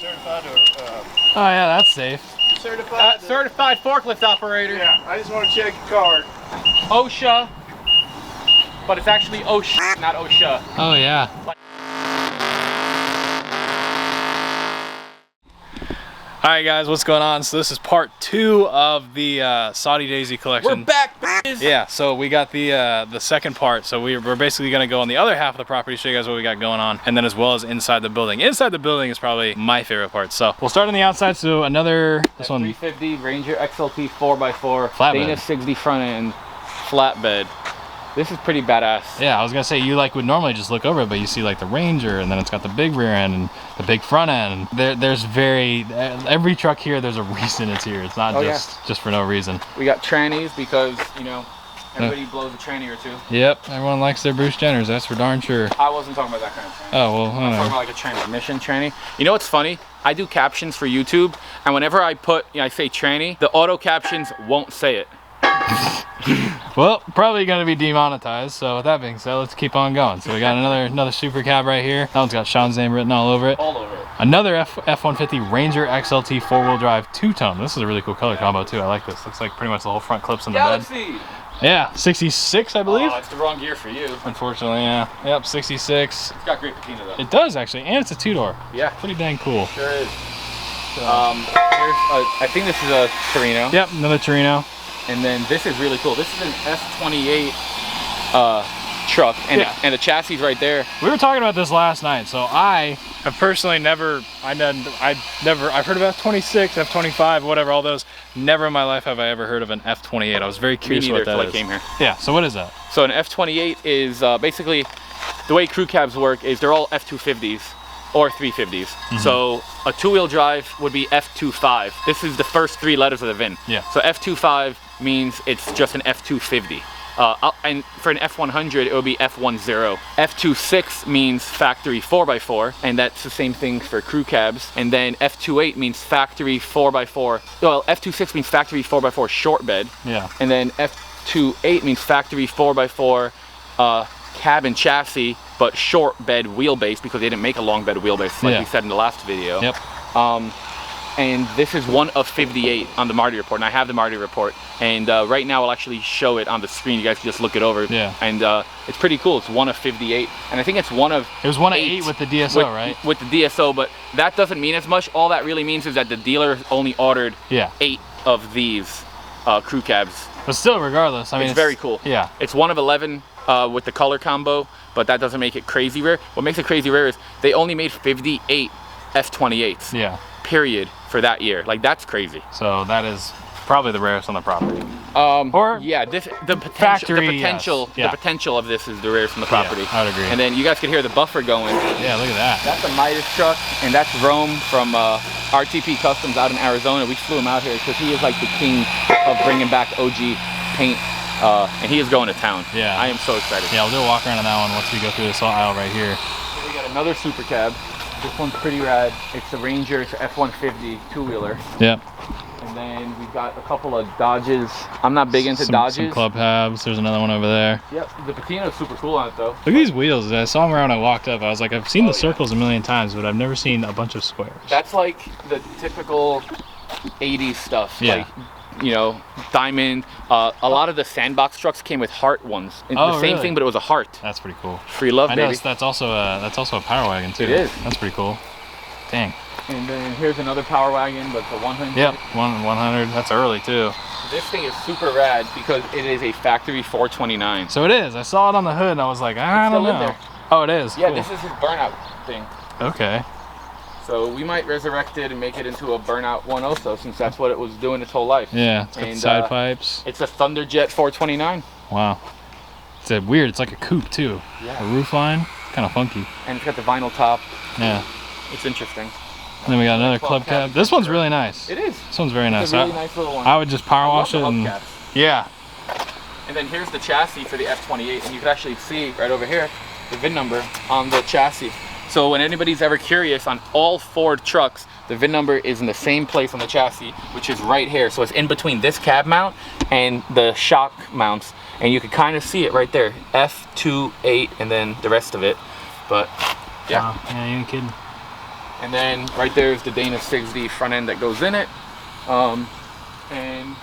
Certified or, oh yeah, that's safe. certified? Certified forklift operator. Yeah, I just want to check your card. OSHA. But it's actually OSHA, not OSHA. Oh yeah. Alright guys, what's going on? So this is part 2 of the Saudi Daisy collection. We're back, bitches! Yeah, so we got the second part. So we're basically going to go on the other half of the property, show you guys what we got going on, and then as well as inside the building. Inside the building is probably my favorite part. So we'll start on the outside. So another, this one. 350 Ranger XLT 4x4. Flatbed. Dana 60 front end flatbed. This is pretty badass. Yeah, I was gonna say you like would normally just look over it, but you see like the Ranger, and then it's got the big rear end and the big front end. There's every truck here. There's a reason it's here. It's not just for no reason. We got trannies because you know everybody blows a tranny or two. Yep, everyone likes their Bruce Jenners. That's for darn sure. I wasn't talking about that kind of tranny. Oh well, I'm talking about like a transmission tranny. You know what's funny? I do captions for YouTube, and whenever I say tranny, the auto captions won't say it. Well, probably going to be demonetized. So with that being said, let's keep on going. So we got another super cab right here. That one's got Sean's name written all over it. All over it. Another F150 Ranger XLT 4-wheel drive 2-tone. This is a really cool color combo too. I like this. Looks like pretty much the whole front clips in the Galaxy. bed. Yeah, 66 I believe. Oh, it's the wrong gear for you. Unfortunately, yeah. Yep, 66. It's got great patina though. It does actually, and it's a 2-door. Yeah. Pretty dang cool. Sure is. I think this is a Torino. Yep, another Torino. And then this is really cool. This is an F28 truck, and and the chassis right there. We were talking about this last night. So I have personally I've heard of F26, F25, whatever, all those. Never in my life have I ever heard of an F28. I was very curious what that is. I came here. Yeah. So what is that? So an F28 is basically the way crew cabs work is they're all F250s or 350s. Mm-hmm. So a 2-wheel drive would be F25. This is the first 3 letters of the VIN. Yeah. So F25 means it's just an F250. And for an F100, it would be F10. F26 means factory 4x4, and that's the same thing for crew cabs. And then F28 means factory 4x4. Well, F26 means factory 4x4 short bed. Yeah. And then F28 means factory 4x4 cab and chassis, but short bed wheelbase, because they didn't make a long bed wheelbase like we said in the last video. Yep. And this is one of 58 on the Marty report, and I have the Marty report, and right now I'll actually show it on the screen. You guys can just look it over. Yeah. And it's pretty cool. It's one of 58, and I think it's one of It was one of 8 with the DSO, right? With the DSO, but that doesn't mean as much. All that really means is that the dealer only ordered 8 of these crew cabs. But still, regardless, I mean, it's very cool. Yeah. It's one of 11 with the color combo, but that doesn't make it crazy rare. What makes it crazy rare is they only made 58 F28s. Yeah. Period for that year. Like, that's crazy. So that is probably the rarest on the property. Yeah, the potential of this is the rarest on the property. Yeah, I would agree. And then you guys can hear the buffer going. Yeah, look at that. That's a Midas truck, and that's Rome from RTP Customs out in Arizona. We flew him out here because he is like the king of bringing back OG paint, and he is going to town. Yeah. I am so excited. Yeah, we'll do a walk around on that one once we go through this aisle right here. So we got another super cab. This one's pretty rad. It's the Ranger. It's an F150 2-wheeler. Yep. And then we've got a couple of Dodges. I'm not big into Dodges. Some club cabs. There's another one over there. Yep. The patina is super cool on it though. Look at these wheels. I saw them around when I walked up. I was like, I've seen the circles a million times, but I've never seen a bunch of squares. That's like the typical 80s stuff. Yeah. Like, you know, diamond. A lot of the sandbox trucks came with heart ones. The same thing, but it was a heart. That's pretty cool. Free love, baby. That's also a power wagon too. It is. That's pretty cool. Dang. And then here's another power wagon, but the 100. Yep, 100. That's early too. This thing is super rad because it is a factory 429. So it is. I saw it on the hood and I was like, I don't know. There. Oh, it is. Yeah, cool. This is his burnout thing. Okay. So we might resurrect it and make it into a burnout one also, since that's what it was doing its whole life. Yeah, it's got the side pipes. It's a Thunderjet 429. Wow. It's weird. It's like a coupe too. Yeah. A roof line, kind of funky. And it's got the vinyl top. Yeah. It's interesting. And then we got another club cab. This one's really nice. It is. This one's very nice. It's a really nice little one. I would just power wash it and yeah. And then here's the chassis for the F28, and you can actually see right over here the VIN number on the chassis. So when anybody's ever curious, on all Ford trucks, the VIN number is in the same place on the chassis, which is right here. So it's in between this cab mount and the shock mounts, and you can kind of see it right there, F28, and then the rest of it. But yeah, yeah, you ain't kidding. And then right there is the Dana 6D front end that goes in it. And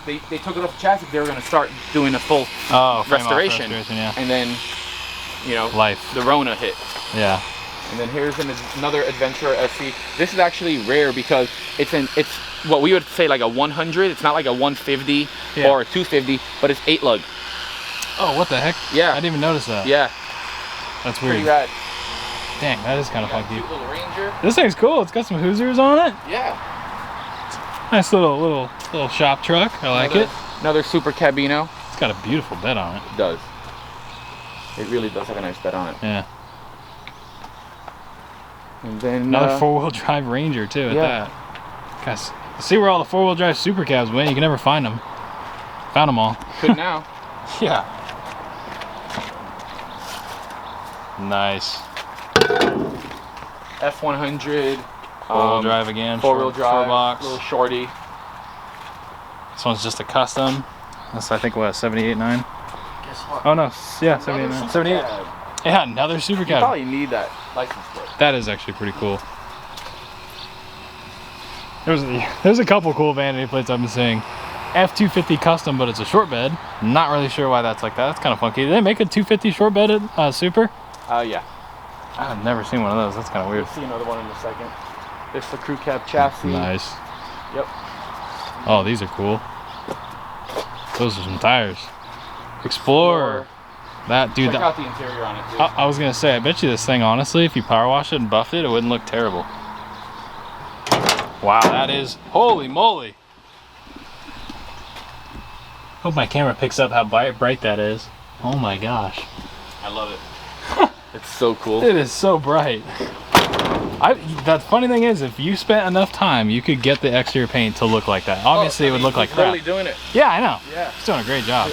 they took it off the chassis. They were going to start doing a full restoration. Yeah. And then, you know, the Rona hit. Yeah. And then here's another Adventurer SC. This is actually rare because it's what we would say like a 100. It's not like a 150 or a 250, but it's 8 lug. Oh, what the heck? Yeah. I didn't even notice that. Yeah. That's weird. Pretty rad. Dang, that is kind of funky. Little Ranger. This thing's cool. It's got some Hoosiers on it. Yeah. Nice little shop truck. I like it. Another Super Cabino. It's got a beautiful bed on it. It does. It really does have a nice bed on it. Yeah. And then another 4-wheel drive Ranger too at that. Guys, see where all the 4-wheel drive super cabs went. You can never find them. Found them all. Could now. Yeah. Nice. F100. 4-wheel drive again. 4-wheel drive. Box. Little shorty. This one's just a custom. That's I think what 78.9. Guess what? Oh no, yeah, 78.9. 78. Yeah, another super cab. You probably need that license plate. That is actually pretty cool. There's a couple cool vanity plates I've been seeing. F250 custom, but it's a short bed. Not really sure why that's like that. That's kind of funky. Did they make a 250 short bed at Super? Yeah. I've never seen one of those. That's kind of weird. We'll see another one in a second. This is the crew cab chassis. Nice. Yep. Oh, these are cool. Those are some tires. Explorer. That dude. Check out the interior on it, dude. I was gonna say, I bet you this thing, honestly, if you power wash it and buffed it, it wouldn't look terrible. Wow, that is, holy moly. Hope my camera picks up how bright that is. Oh my gosh. I love it. It's so cool. It is so bright. The funny thing is, if you spent enough time, you could get the exterior paint to look like that. Obviously, it would look like crap. Literally doing it. Yeah, I know. Yeah. He's doing a great job.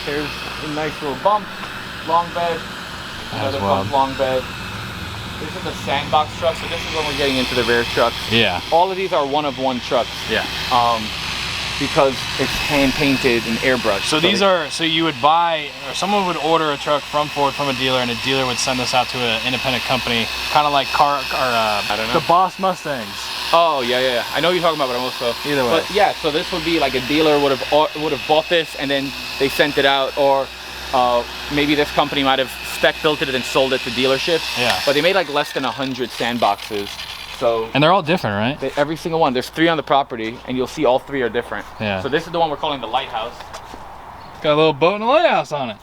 There's a nice little bump, long bed, another bump, long bed. This is the sandbox truck, so this is when we're getting into the rare trucks. Yeah. All of these are one-of-one trucks. Yeah. Because it's hand painted and airbrushed. So these are, so you would buy, or someone would order a truck from Ford from a dealer, and a dealer would send this out to an independent company, kind of like I don't know. The Boss Mustangs. Oh yeah. I know what you're talking about, but I'm also either way. But yeah, so this would be like a dealer would have bought this and then they sent it out, or maybe this company might have spec built it and sold it to dealerships. Yeah. But they made like less than 100 sandboxes. So, and they're all different, right? Every single one. There's 3 on the property, and you'll see all 3 are different. Yeah. So this is the one we're calling the Lighthouse. Got a little boat and a lighthouse on it.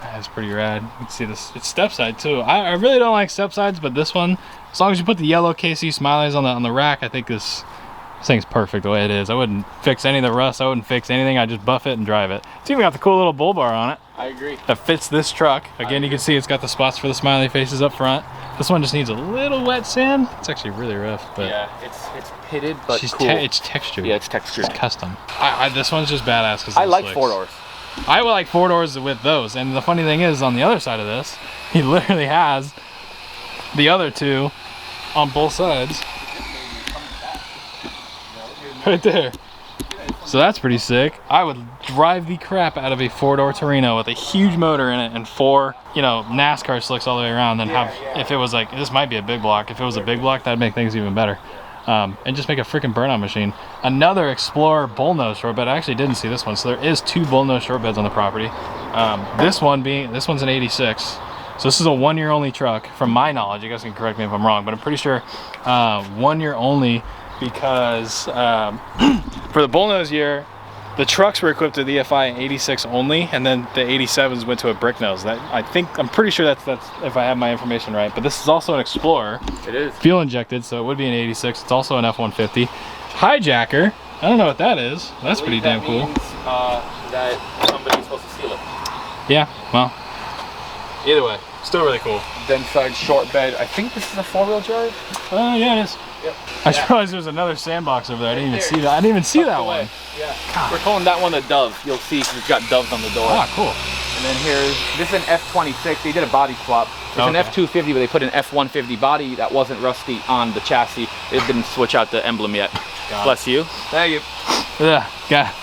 That's pretty rad. You can see this. It's step side too. I really don't like step sides, but this one, as long as you put the yellow KC smileys on the rack, I think this thing's perfect the way it is. I wouldn't fix any of the rust. I wouldn't fix anything. I just buff it and drive it. It's even got the cool little bull bar on it. I agree. That fits this truck. Again, you can see it's got the spots for the smiley faces up front. This one just needs a little wet sand. It's actually really rough, but yeah, it's pitted, but cool. It's textured. Yeah, it's textured. It's custom. This one's just badass because I like 4-doors. I would like 4-doors with those. And the funny thing is, on the other side of this, he literally has the other 2 on both sides. Right there. So that's pretty sick. I would drive the crap out of a 4-door Torino with a huge motor in it and 4, you know, NASCAR slicks all the way around. Then if it was like, this might be a big block. If it was a big block, that'd make things even better. And just make a freaking burnout machine. Another Explorer bullnose short bed. I actually didn't see this one. So there is 2 bullnose short beds on the property. This one's an 86. So this is a 1-year only truck, from my knowledge. You guys can correct me if I'm wrong, but I'm pretty sure 1 year only, because for the bullnose year, the trucks were equipped with EFI 86 only, and then the 87s went to a brick nose. I'm pretty sure that's if I have my information right. But this is also an Explorer. It is. Fuel injected, so it would be an 86. It's also an F150. Hijacker. I don't know what that is. That's pretty damn cool. Means, that somebody's supposed to steal it. Yeah, well, either way, still really cool. Then side short bed. I think this is a 4-wheel drive. Yeah, it is. Yep. I just realized there's another sandbox over there. I didn't even see that. I didn't even see that one. Yeah. God. We're calling that one the Dove. You'll see because it's got doves on the door. Ah, cool. And then this is an F26. They did a body swap. It's an F250, but they put an F150 body that wasn't rusty on the chassis. It didn't switch out the emblem yet. Bless you. Thank you. Yeah,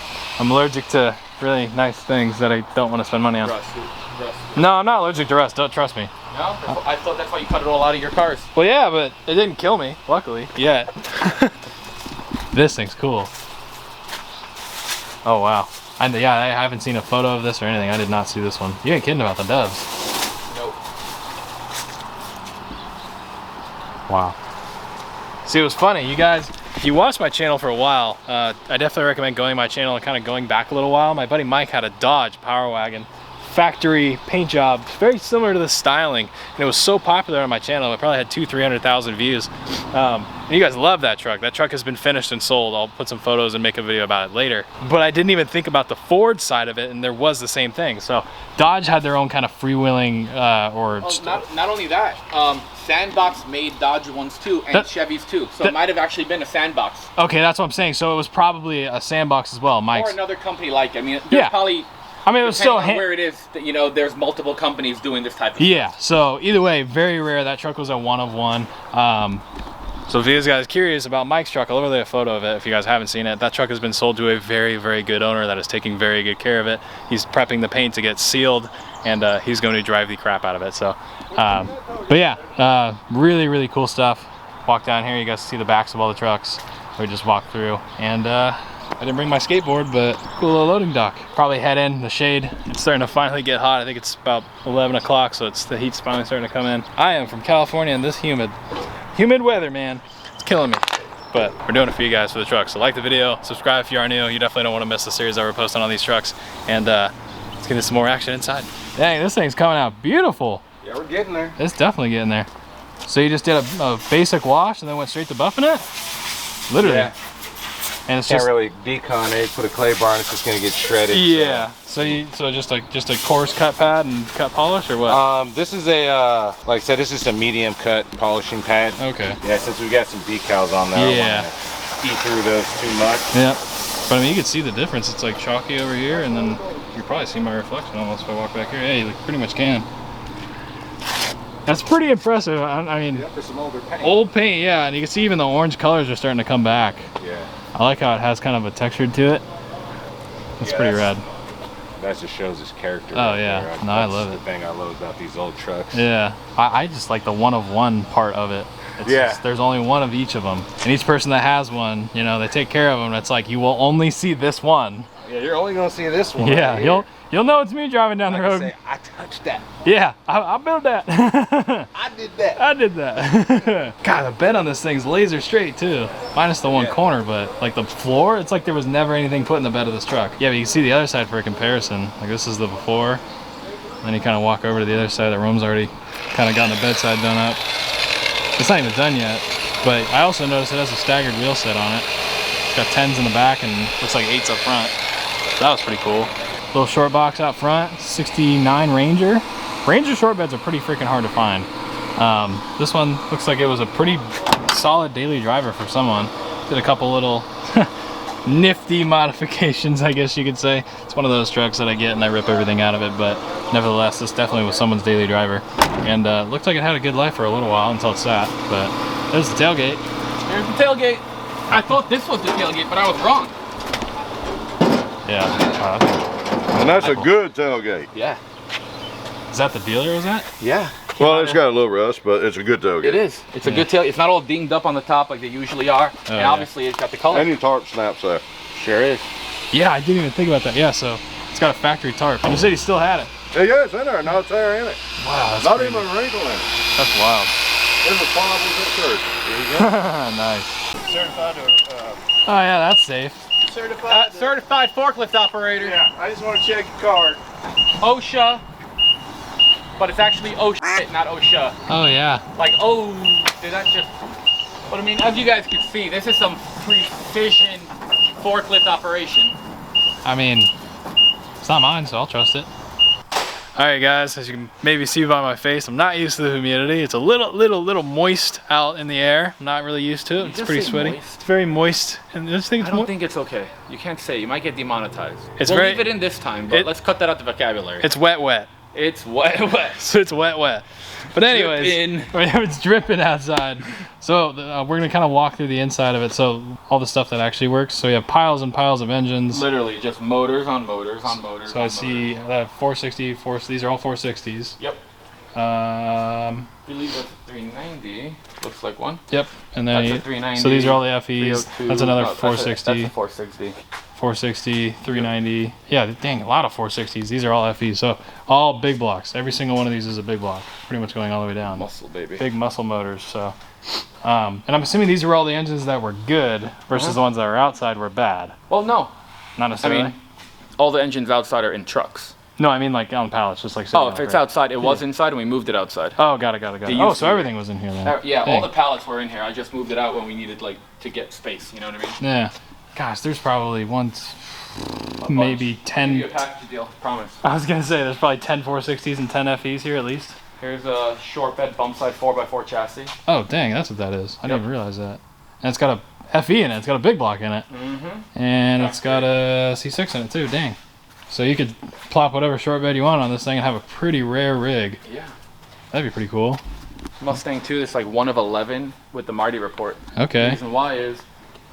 I'm allergic to really nice things that I don't want to spend money on. Rusty. No, I'm not allergic to rust. Don't trust me. No? I thought that's why you cut it all out of your cars. Well, yeah, but it didn't kill me, luckily. Yet. This thing's cool. Oh, wow. Yeah, I haven't seen a photo of this or anything. I did not see this one. You ain't kidding about the doves. Nope. Wow. See, it was funny. You guys, if you watched my channel for a while, I definitely recommend going to my channel and kind of going back a little while. My buddy Mike had a Dodge Power Wagon. Factory paint job, very similar to the styling, and it was so popular on my channel. It probably had 200,000-300,000 views. And you guys love that truck. That truck has been finished and sold. I'll put some photos and make a video about it later. But I didn't even think about the Ford side of it, and there was the same thing. So Dodge had their own kind of freewheeling not only that, Sandbox made Dodge ones too, and Chevys too. So it might have actually been a Sandbox. Okay, that's what I'm saying. So it was probably a Sandbox as well, Mike's. Or another company like it. I mean, there's probably. I mean, it was still where it is, you know, there's multiple companies doing this type of stuff. So either way, very rare. That truck was a one of one. So if you guys are curious about Mike's truck, I'll overlay a photo of it if you guys haven't seen it. That truck has been sold to a very, very good owner that is taking very good care of it. He's prepping the paint to get sealed, and he's going to drive the crap out of it. So, but yeah, really, really cool stuff. Walk down here, you guys see the backs of all the trucks. We just walked through, and I didn't bring my skateboard, but cool little loading dock. Probably head in the shade. It's starting to finally get hot. I think it's about 11 o'clock, so the heat's finally starting to come in. I am from California, and this humid weather, man, it's killing me. But we're doing it for you guys for the truck. So like the video, subscribe if you are new. You definitely don't want to miss the series that we're posting on these trucks. And let's get into some more action inside. Dang, this thing's coming out beautiful. Yeah, we're getting there. It's definitely getting there. So you just did a basic wash and then went straight to buffing it? Literally. Yeah. And it's Can't just really decon it. Put a clay bar and it's just gonna get shredded. Yeah. So just a coarse cut pad and cut polish or what? This is a like I said, this is a medium cut polishing pad. Okay. Yeah, since we got some decals on there. Yeah. I don't wanna eat through those too much. Yeah. But I mean, you can see the difference. It's like chalky over here, and then you probably see my reflection almost if I walk back here. Yeah, you pretty much can. That's pretty impressive. I mean, for some older paint. Old paint, yeah, and you can see even the orange colors are starting to come back. Yeah. I like how it has kind of a texture to it. That's pretty rad. That just shows his character. Oh right yeah, there. no, I love it. The thing I love about these old trucks. Yeah, I just like the one of one part of it. It's just, there's only one of each of them, and each person that has one, you know, they take care of them. It's like you will only see this one. Yeah, you're only gonna see this one. Yeah, right you'll know it's me driving down the road. Say, I touched that. Yeah, I built that. I did that. I did that. God, the bed on this thing's laser straight too. Minus the one corner, but like the floor, it's like there was never anything put in the bed of this truck. Yeah, but you can see the other side for a comparison. Like this is the before. And then you kind of walk over to the other side. The room's already kind of gotten the bedside done up. It's not even done yet. But I also noticed it has a staggered wheel set on it. It's got 10s in the back and looks like 8s up front. So that was pretty cool. Little short box out front, 69 Ranger. Ranger short beds are pretty freaking hard to find. This one looks like it was a pretty solid daily driver for someone. Did a couple little nifty modifications, I guess you could say. It's one of those trucks that I get and I rip everything out of it, but nevertheless, this definitely was someone's daily driver. And looked like it had a good life for a little while until it sat, but there's the tailgate. Here's the tailgate. I thought this was the tailgate, but I was wrong. Yeah. And that's a good tailgate. Yeah. Is that the dealer, is that? Yeah. Well, it's got a little rust, but it's a good tailgate. It is. It's a good tail. It's not all dinged up on the top like they usually are. And obviously it's got the color. And your tarp snaps there. Sure is. Yeah, I didn't even think about that. Yeah, so it's got a factory tarp. You said he still had it. Yeah, it's in there. No tear in it. Wow, that's Not crazy. even a wrinkle in it. That's wild. There's a problem with shirt. There you go. Nice. Certified to, Oh yeah, that's safe. certified. Certified forklift operator. Yeah, I just want to check your card. OSHA. But it's actually oh shit, not OSHA. Oh yeah. Like, oh, did that just... But I mean, as you guys can see, this is some precision forklift operation. I mean, it's not mine, so I'll trust it. All right, guys, as you can maybe see by my face, I'm not used to the humidity. It's a little moist out in the air. I'm not really used to it. It's pretty sweaty. Moist. It's very moist, and I just think it's I don't think it's okay. You can't say. You might get demonetized. It's we'll very- leave it in this time, but let's cut that out the vocabulary. It's wet. It's wet, wet. So it's wet, wet. But anyways, it's dripping outside. So we're gonna kind of walk through the inside of it. So all the stuff that actually works. So you have piles and piles of engines. Literally just motors on motors on motors. So I see 460, these are all 460s. Yep. I believe that's a 390. Looks like one. Yep. And then that's a 390. So these are all the FEs. That's another 460. That's a 460. 460, 390. Yeah, dang, a lot of 460s. These are all FEs. So all big blocks. Every single one of these is a big block. Pretty much going all the way down. Muscle, baby. Big muscle motors. So, and I'm assuming these were all the engines that were good versus the ones that were outside were bad. Well, no. Not necessarily. I mean, all the engines outside are in trucks. No, I mean like on pallets, just like. Oh, if it's outside, it was inside, and we moved it outside. Oh, got it. Oh, so everything was in here then. Yeah, all the pallets were in here. I just moved it out when we needed like to get space. You know what I mean? Yeah. Gosh, there's probably maybe 10. Give you a package deal, promise. I was gonna say there's probably 10 460s and 10 FEs here at least. Here's a short bed bump side 4x4 chassis. Oh, dang, that's what that is. I didn't even realize that. And it's got a FE in it. It's got a big block in it. And it's got a C6 in it too. Dang. So you could plop whatever short bed you want on this thing and have a pretty rare rig. Yeah. That'd be pretty cool. Mustang 2, it's like 1 of 11 with the Marty report. Okay. The reason why is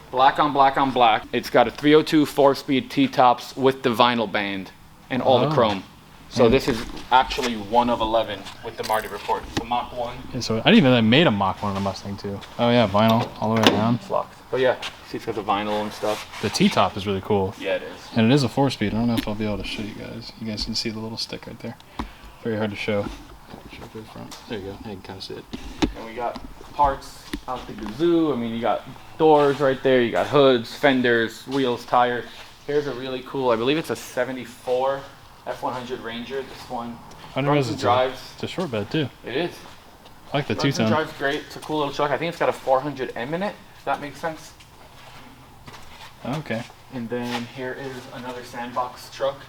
black on black on black. It's got a 302 4-speed T-tops with the vinyl band and all the chrome. So this is actually 1 of 11 with the Marty report. The Mach 1. Yeah, so I didn't even know they made a Mach 1 on the Mustang too. Oh yeah, vinyl all the way around. It's locked. But yeah, see it's got the vinyl and stuff. The T-top is really cool. Yeah, it is. And it is a 4-speed. I don't know if I'll be able to show you guys. You guys can see the little stick right there. Very hard to show. Show through the front. There you go. Now you can kind of see it. And we got parts out the gazoo. I mean, you got doors right there. You got hoods, fenders, wheels, tires. Here's a really cool, I believe it's a 74 F100 Ranger. This one. Runs and drives. It's a short bed too. It is. I like the Runs and two-tone. drives great. It's a cool little truck. I think it's got a 400M in it, if that makes sense. Okay. And then here is another sandbox truck.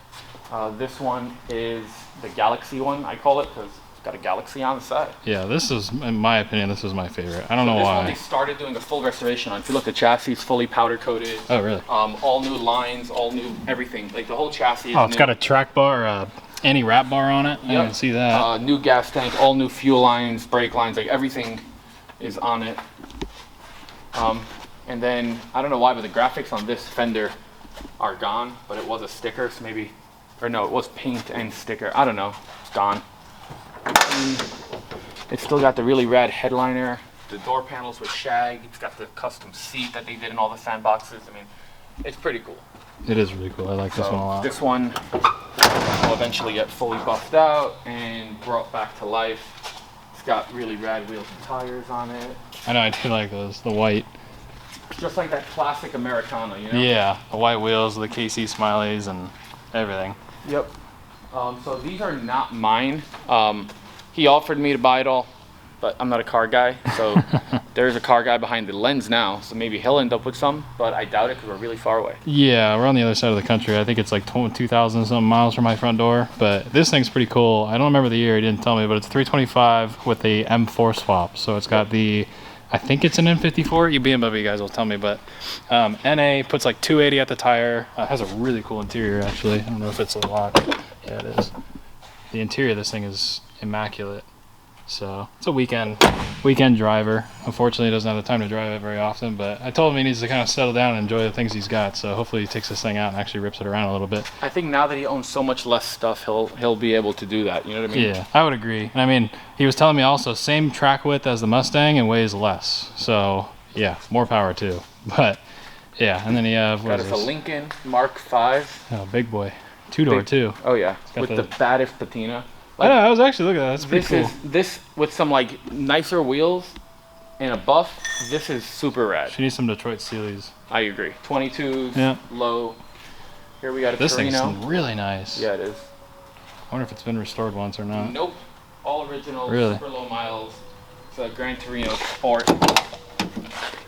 This one is the Galaxy one, I call it, because it's got a Galaxy on the side. Yeah, this is, in my opinion, this is my favorite. I don't know this why. one they started doing a full restoration on. If you look, the chassis is fully powder coated. Oh, really? All new lines, all new everything. Like the whole chassis is Oh, it's new. got a track bar, anti-wrap bar on it. I didn't see that. New gas tank, all new fuel lines, brake lines, like everything is on it. And then, I don't know why, but the graphics on this fender are gone, but it was a sticker, so maybe, or no, it was paint and sticker. I don't know, it's gone. It's still got the really rad headliner, the door panels with shag. It's got the custom seat that they did in all the sandboxes. I mean, it's pretty cool. It is really cool. I like this one a lot. This one will eventually get fully buffed out and brought back to life. It's got really rad wheels and tires on it. I know, I do like those. The white. Just like that classic Americana, you know? Yeah, the white wheels, the KC smileys, and everything. Yep. So these are not mine. He offered me to buy it all, but I'm not a car guy. So there's a car guy behind the lens now. So maybe he'll end up with some, but I doubt it because we're really far away. Yeah, we're on the other side of the country. I think it's like 2,000 something miles from my front door. But this thing's pretty cool. I don't remember the year, he didn't tell me, but it's 325 with the M4 swap. So it's got the, I think it's an M54. You BMW guys will tell me, but NA puts like 280 at the tire. Has a really cool interior actually. I don't know if it's a lock. Yeah, it is. The interior of this thing is immaculate. So it's a weekend driver. Unfortunately, he doesn't have the time to drive it very often, but I told him he needs to kind of settle down and enjoy the things he's got. So hopefully he takes this thing out and actually rips it around a little bit. I think now that he owns so much less stuff, he'll be able to do that. You know what I mean? Yeah, I would agree. And I mean, he was telling me also same track width as the Mustang and weighs less. So yeah, more power too. But yeah, and then you have Got us a Lincoln Mark V. Oh, big boy, 2-door too. Oh yeah, with the baddest patina. I know, I was actually looking at that. That's pretty cool. This with some like nicer wheels and a buff. This is super rad. She needs some Detroit Steelies. I agree. 22s, yeah. Low. Here we got a This Torino. thing's really nice. Yeah, it is. I wonder if it's been restored once or not. Nope. All original. Really? Super low miles. It's a Gran Torino Sport.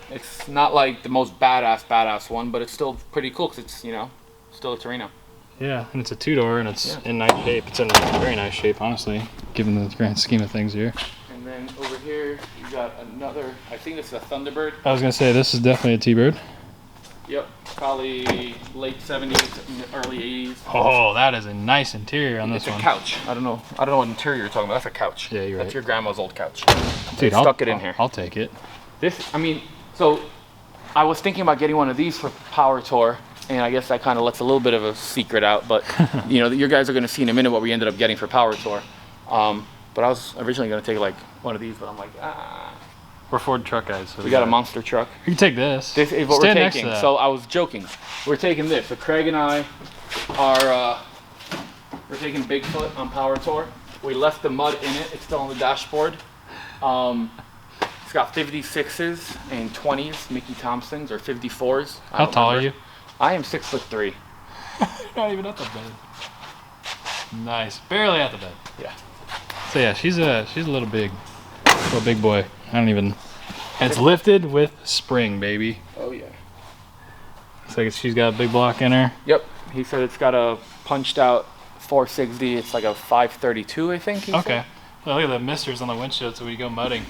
It's not like the most badass one, but it's still pretty cool because it's, you know, still a Torino. Yeah, and it's a 2-door and it's in nice shape. It's in very nice shape, honestly, given the grand scheme of things here. And then over here, you got another, I think this is a Thunderbird. I was going to say, this is definitely a T-Bird. Yep, probably late 70s, early 80s. Oh, that is a nice interior on this It's a one. couch. I don't know what interior you're talking about. That's a couch. Yeah, you're That's right. your grandma's old couch. Dude, Stuck it in here. I'll take it. This, I mean, so I was thinking about getting one of these for Power Tour, and I guess that kind of lets a little bit of a secret out, but you know, you guys are gonna see in a minute what we ended up getting for Power Tour. But I was originally gonna take like one of these, but I'm like, We're Ford truck guys. So we got a monster truck. You can take this. This is what Stand we're next to taking. that. So I was joking. We're taking this. So Craig and I are, we're taking Bigfoot on Power Tour. We left the mud in it. It's still on the dashboard. It's got 56s and 20s, Mickey Thompsons, or 54s. How tall are you? I am 6'3". Not even at the bed. Nice, barely at the bed. Yeah. So yeah, she's a little big boy. I don't even. And it's lifted with spring, baby. Oh yeah. It's like she's got a big block in her. Yep. He said it's got a punched out 460. It's like a 532, I think. Okay. Well, look at the misters on the windshield, so when you go mudding,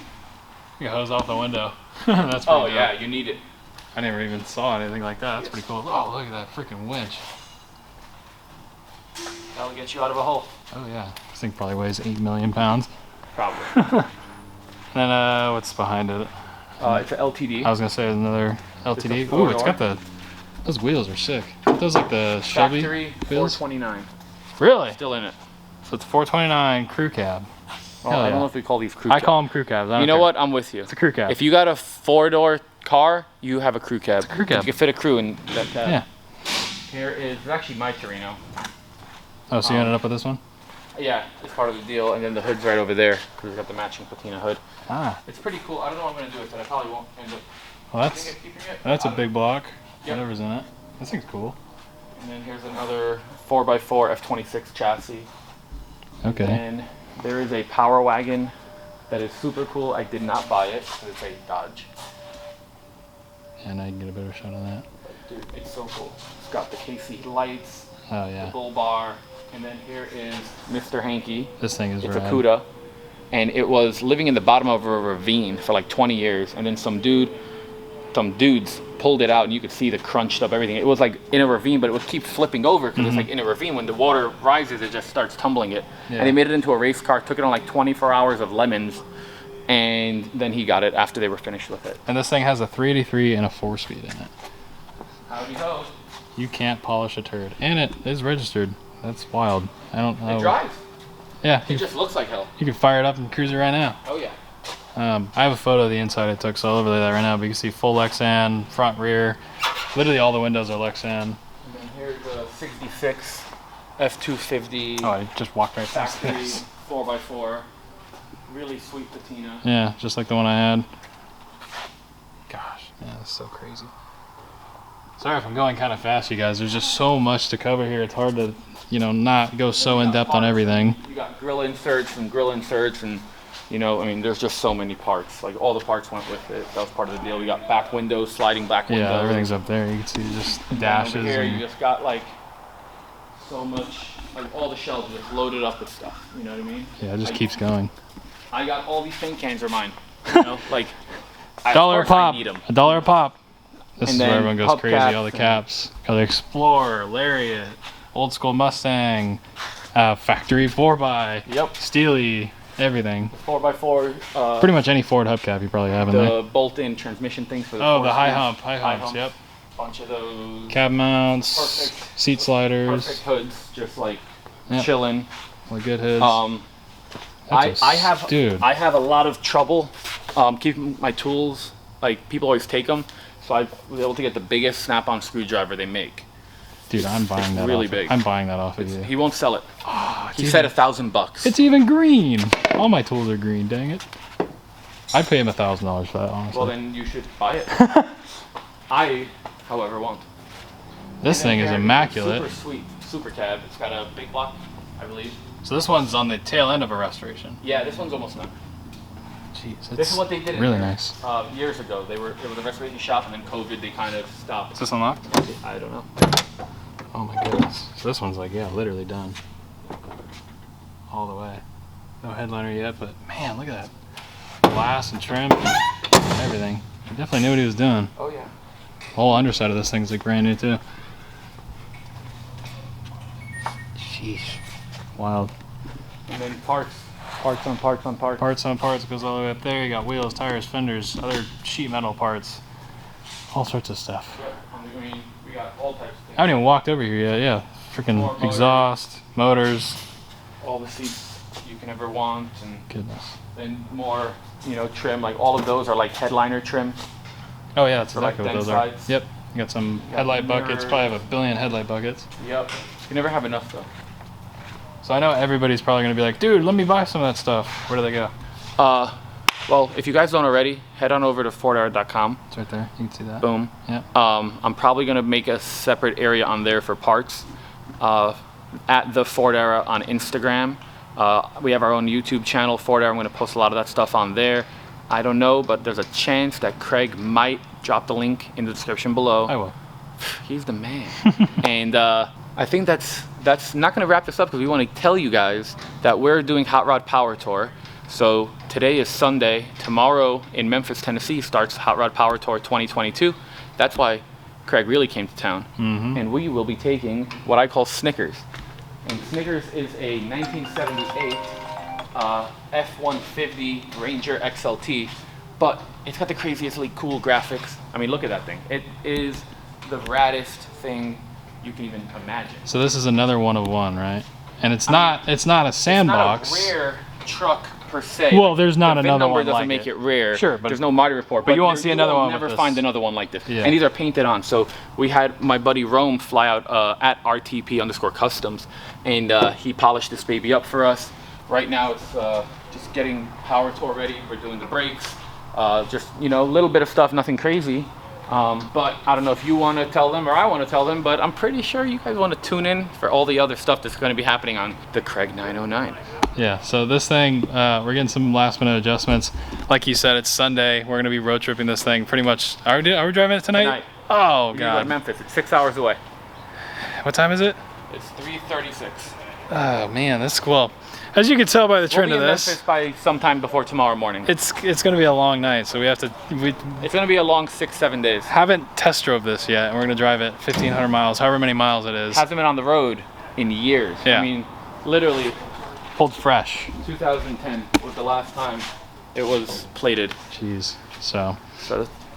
you can hose off the window. That's pretty dope. Yeah, you need it. I never even saw anything like that. That's pretty cool. Oh, look at that freaking winch. That'll get you out of a hole. Oh yeah. This thing probably weighs 8 million pounds. Probably. And then what's behind it? It's an LTD. I was gonna say there's another LTD. Ooh, four-door. it's got those wheels are sick. Aren't those like the Chevy Factory wheels? 429. Really? Still in it. So it's 429 crew cab. Well, Hell I don't yeah. know if we call these crew I cabs. call them crew cabs. I don't You know care. what? I'm with you. It's a crew cab. If you got a 4-door car, you have a crew cab. crew cab. You can fit a crew in that cab. Yeah. Here is it's actually my Torino. Oh, so you ended up with this one? Yeah, it's part of the deal, and then the hood's right over there because it's got the matching patina hood. Ah. It's pretty cool. I don't know what I'm gonna do with it. I probably won't end up Well, keeping it. that's a big block. Yep. Whatever's in it. This thing's cool. And then here's another 4x4 F26 chassis. Okay. And there is a Power Wagon that is super cool. I did not buy it because it's a Dodge. And I can get a better shot on that. Dude, it's so cool. It's got the KC lights, Oh the yeah. bull bar, and then here is Mr. Hanky. This thing is It's rad. a CUDA, and it was living in the bottom of a ravine for like 20 years, and then some dudes pulled it out, and you could see the crunched up everything. It was like in a ravine, but it would keep flipping over because it's like in a ravine. When the water rises, it just starts tumbling it. Yeah. And they made it into a race car. Took it on like 24 hours of lemons, and then he got it after they were finished with it. And this thing has a 383 and a 4-speed in it. Howdy ho! You can't polish a turd. And it is registered. That's wild. I don't know. It drives. Yeah, It just looks like hell. you can fire it up and cruise it right now. Oh yeah. I have a photo of the inside I took, so I'll overlay that right now. But you can see full Lexan, front, rear. Literally all the windows are Lexan. And then here's a 66 F250 Oh, I just walked right past factory this. 4x4. Really sweet patina. Yeah, just like the one I had. Gosh, man, that's so crazy. Sorry if I'm going kind of fast, you guys. There's just so much to cover here. It's hard to, not go so in depth on everything. You got grill inserts, and I mean, there's just so many parts. Like all the parts went with it. That was part of the deal. We got back windows, sliding back windows. Yeah, everything's up there. You can see just And dashes. over here, you And, just got like so much, like all the shelves just loaded up with stuff. You know what I mean? yeah, it just Like, keeps going. I got all these paint cans are mine. You know, like of $1 a course I pop. need 'em. $1 a pop. This And is where then everyone goes crazy. All the hubcaps caps. Got the Explorer, Lariat, Old School Mustang, Factory 4x, Yep. Steely, everything. 4x4. Pretty much any Ford hubcap you probably have in there. The bolt-in transmission things for the. Oh, the high four-speed. humps. Yep. Bunch of those. Cab mounts, Perfect. seat sliders, Perfect hoods, just like Yep. chilling. all the good hoods. That's I have dude. I have a lot of trouble keeping my tools. Like people always take them, so I was able to get the biggest snap-on screwdriver they make. Dude, I'm buying that. really off. big. I'm buying that off of you. He won't sell it. He it's said $1,000. It's even green. All my tools are green. Dang it. I'd pay him $1,000 for that, honestly. Well, then you should buy it. I, however, won't. This thing is immaculate. Super sweet, super cab. It's got a big block, I believe. So this one's on the tail end of a restoration. Yeah, this one's almost done. Jeez, This is what they did in really there, nice. years ago. It was a restoration shop, and then COVID, they kind of stopped. Is this unlocked? I don't know. Oh my goodness. So this one's like, yeah, literally done. All the way. No headliner yet, but man, look at that. Glass and trim, everything. He definitely knew what he was doing. Oh yeah. whole underside of this thing's like brand new too. Sheesh. Wild. And then parts on parts on parts. Parts on parts goes all the way up there. You got wheels, tires, fenders, other sheet metal parts. All sorts of stuff. Yep. I mean, we got all types of things. I haven't even walked over here yet. Yeah. Freaking More exhaust, motors. All the seats you can ever want, and Goodness. then more, you know, trim. Like all of those are like headliner trim. Oh yeah, that's For, like, exactly what those den are. sides. Yep. You got some got headlight buckets. mirrors. Probably have a billion headlight buckets. Yep. You never have enough though. So I know everybody's probably gonna be like, dude, let me buy some of that stuff. Where do they go? Well, if you guys don't already, head on over to FordEra.com. It's right there. You can see that. Boom. Yep. I'm probably gonna make a separate area on there for parts. At the Ford Era on Instagram. We have our own YouTube channel, Ford Era. I'm gonna post a lot of that stuff on there. I don't know, but there's a chance that Craig might drop the link in the description below. I will. He's the man. And I think that's not gonna wrap this up because we want to tell you guys that we're doing Hot Rod Power Tour. So today is Sunday. Tomorrow in Memphis, Tennessee starts Hot Rod Power Tour 2022. That's why Craig really came to town. And we will be taking what I call Snickers. And Snickers is a 1978 F150 Ranger XLT, but it's got the craziest cool graphics. I mean, look at that thing. It is the raddest thing you can even imagine. So this is another one of one, right? And it's not a sandbox. It's not a rare truck per se. Well, there's not the VIN another number one doesn't like make it. it rare. Sure, but there's no mighty report. but you won't see another will one with never this. find another one like this. Yeah. And these are painted on. So we had my buddy Rome fly out at RTP_customs, and he polished this baby up for us. Right now it's just getting Power Tour ready. We're doing the brakes. Just, you know, a little bit of stuff, nothing crazy. But I don't know if you want to tell them or I want to tell them, but I'm pretty sure you guys want to tune in for all the other stuff that's going to be happening on the Craig 909. Yeah, so this thing, we're getting some last minute adjustments. Like you said, it's Sunday. We're going to be road tripping this thing pretty much. Are we driving it tonight? Tonight. Oh, We go to God. Memphis. It's 6 hours away. What time is it? It's 3:36. Oh, man, this, well, as you can tell by the trend We'll of be in this, Memphis by sometime before tomorrow morning. it's going to be a long night, so we have to, we It's going to be a long 6-7 days. haven't test drove this yet, and we're going to drive it 1,500 miles, however many miles it is. Hasn't been on the road in years. Yeah. I mean, literally, Pulled fresh. 2010 was the last time it was plated. Jeez, so.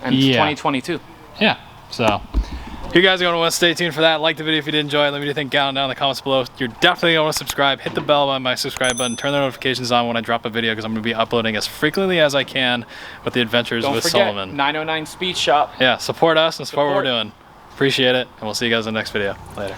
And it's Yeah. 2022. Yeah, so you guys are going to want to stay tuned for that. Like the video if you did enjoy it. Let me know what you think down in the comments below. You're definitely going to want to subscribe. Hit the bell on my subscribe button. Turn the notifications on when I drop a video because I'm going to be uploading as frequently as I can with the adventures Don't with forget, Solomon. 909 Speed Shop. Yeah, support us and support what we're Support. doing. Appreciate it, and we'll see you guys in the next video. Later.